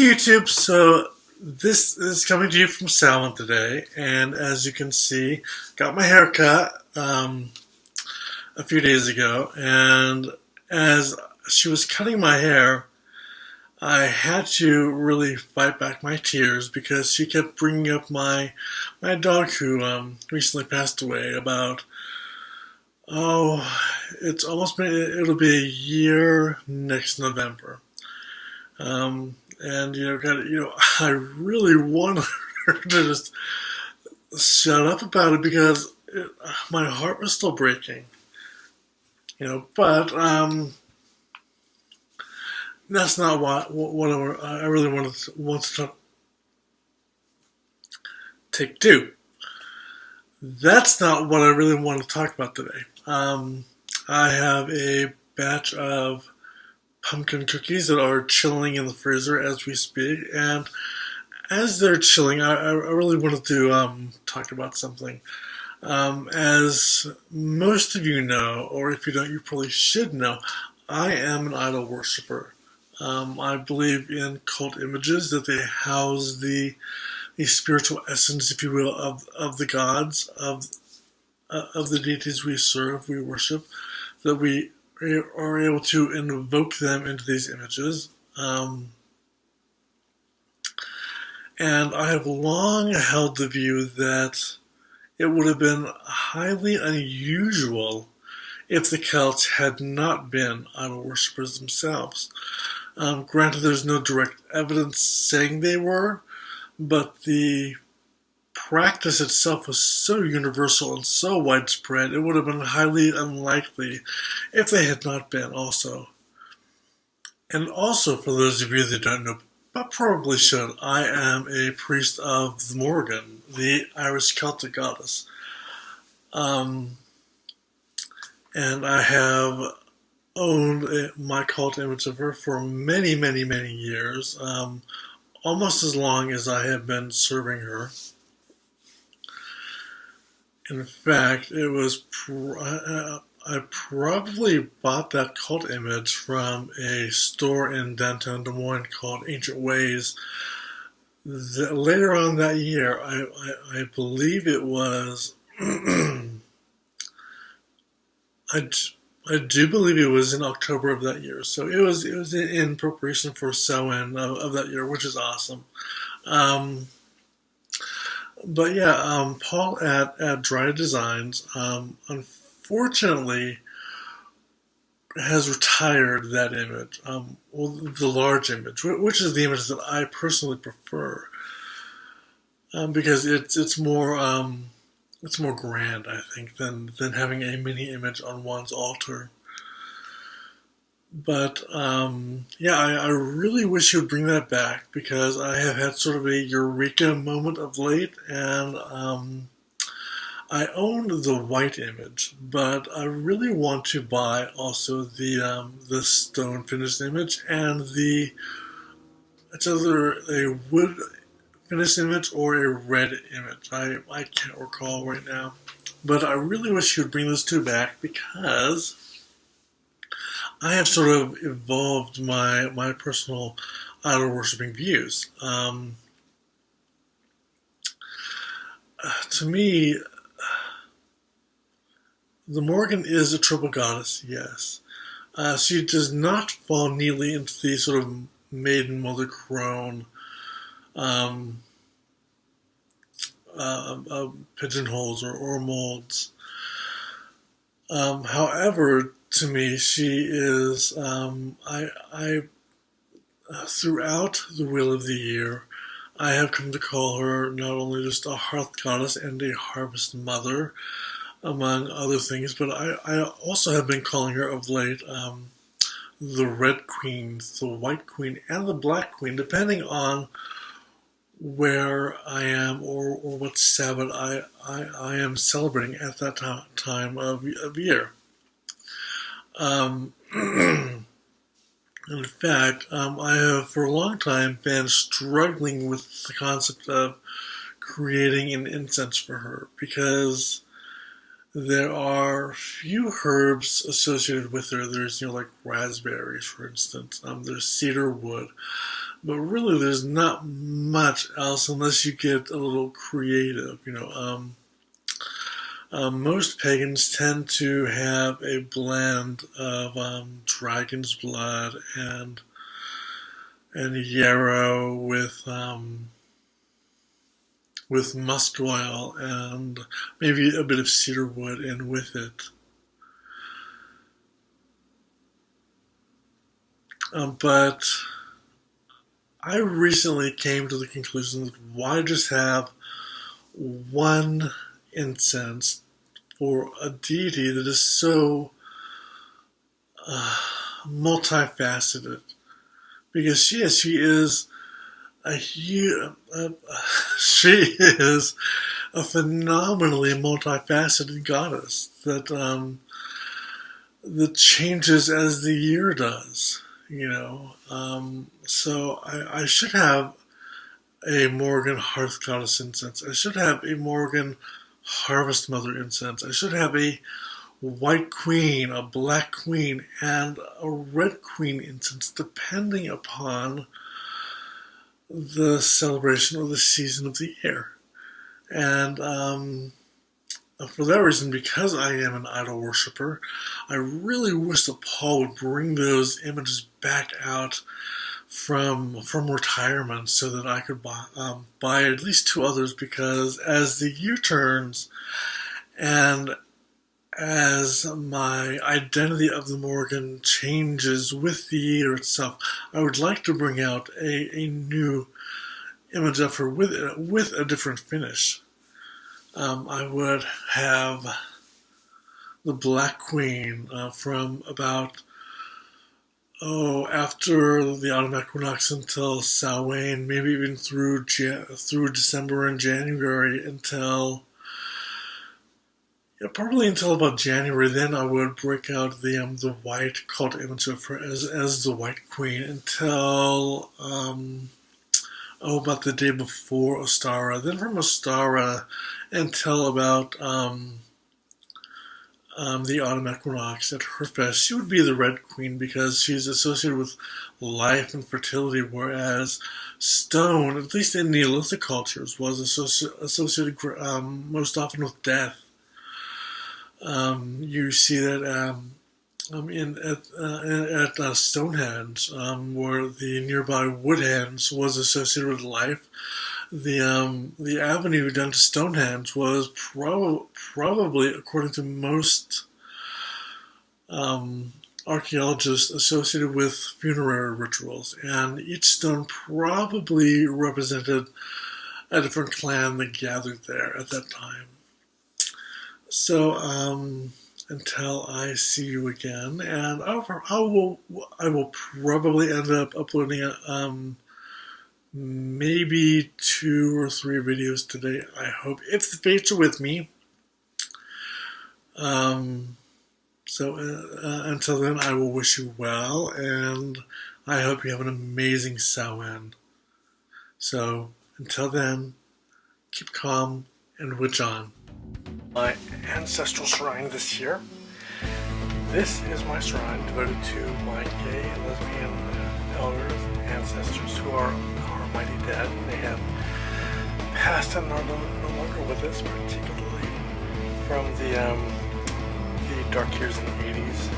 YouTube, so this is coming to you from Salmon today, and as you can see, got my hair cut a few days ago, and as she was cutting my hair, I had to really fight back my tears because she kept bringing up my dog who recently passed away about, it'll be a year next November. And I really wanted her to just shut up about it because my heart was still breaking. But that's not what I really want to talk. Take two. That's not what I really want to talk about today. I have a batch of pumpkin cookies that are chilling in the freezer as we speak, and as they're chilling, I really wanted to talk about something. As most of you know, or if you don't, you probably should know, I am an idol worshiper. I believe in cult images, that they house the spiritual essence, if you will, of the gods, of the deities we serve, we worship, that we are able to invoke them into these images. And I have long held the view that it would have been highly unusual if the Celts had not been idol worshippers themselves. Granted, there's no direct evidence saying they were, but the practice itself was so universal and so widespread, it would have been highly unlikely if they had not been also. And also, for those of you that don't know, but probably should, I am a priest of the Morrighan, the Irish Celtic goddess. And I have owned my cult image of her for many, many, many years, almost as long as I have been serving her. In fact, it was I probably bought that cult image from a store in downtown Des Moines called Ancient Ways. Later on that year, I believe it was. I do believe it was in October of that year, so it was in preparation for Samhain of that year, which is awesome. But yeah, Paul at Dryad Designs, unfortunately, has retired that image. The large image, which is the image that I personally prefer, because it's more grand, I think, than having a mini image on one's altar. But I really wish you would bring that back, because I have had sort of a eureka moment of late, and I own the white image, but I really want to buy also the stone finished image and it's either a wood finished image or a red image. I can't recall right now, but I really wish you would bring those two back, because I have sort of evolved my personal idol worshipping views. To me, the Morrighan is a triple goddess, yes. She does not fall neatly into the sort of maiden mother crone pigeonholes or molds. However, to me, she is, throughout the Wheel of the Year, I have come to call her not only just a hearth goddess and a harvest mother, among other things, but I also have been calling her of late the Red Queen, the White Queen, and the Black Queen, depending on where I am or what Sabbath I am celebrating at that time of year. In fact, I have for a long time been struggling with the concept of creating an incense for her, because there are few herbs associated with her. There's, like raspberries, for instance. There's cedar wood. But really, there's not much else unless you get a little creative. Most pagans tend to have a blend of dragon's blood and yarrow with musk oil and maybe a bit of cedar wood in with it. But I recently came to the conclusion that why just have one incense for a deity that is so multifaceted? Because she is she is a phenomenally multifaceted goddess that changes as the year does. So I should have a Morrighan Hearth Goddess incense. I should have a Morrighan Harvest Mother incense. I should have a White Queen, a Black Queen, and a Red Queen incense, depending upon the celebration or the season of the year. And for that reason, because I am an idol worshiper, I really wish that Paul would bring those images back out from retirement so that I could buy at least 2 others, because as the year turns and as my identity of the Morrighan changes with the year itself, I would like to bring out a new image of her with a different finish. I would have the Black Queen from about after the autumn equinox until Samhain, maybe even through December and January probably until about January. Then I would break out the white cult image of her as the White Queen until about the day before Ostara. Then from Ostara until about the autumn equinox at Herfest, she would be the Red Queen because she's associated with life and fertility, whereas stone, at least in Neolithic cultures, was associated most often with death. You see that at Stonehenge, where the nearby Woodhenge was associated with life. The avenue down to Stonehenge was probably, according to most archaeologists, associated with funerary rituals, and each stone probably represented a different clan that gathered there at that time. So until I see you again, and I will probably end up uploading maybe 2 or 3 videos today, I hope, if the fates are with me. So until then, I will wish you well, and I hope you have an amazing Samhain. So until then, keep calm and witch on. My ancestral shrine this year. This is my shrine devoted to my gay and lesbian elders, ancestors who are almighty dead. They have passed and are no longer with us, particularly from the dark years in the 80s.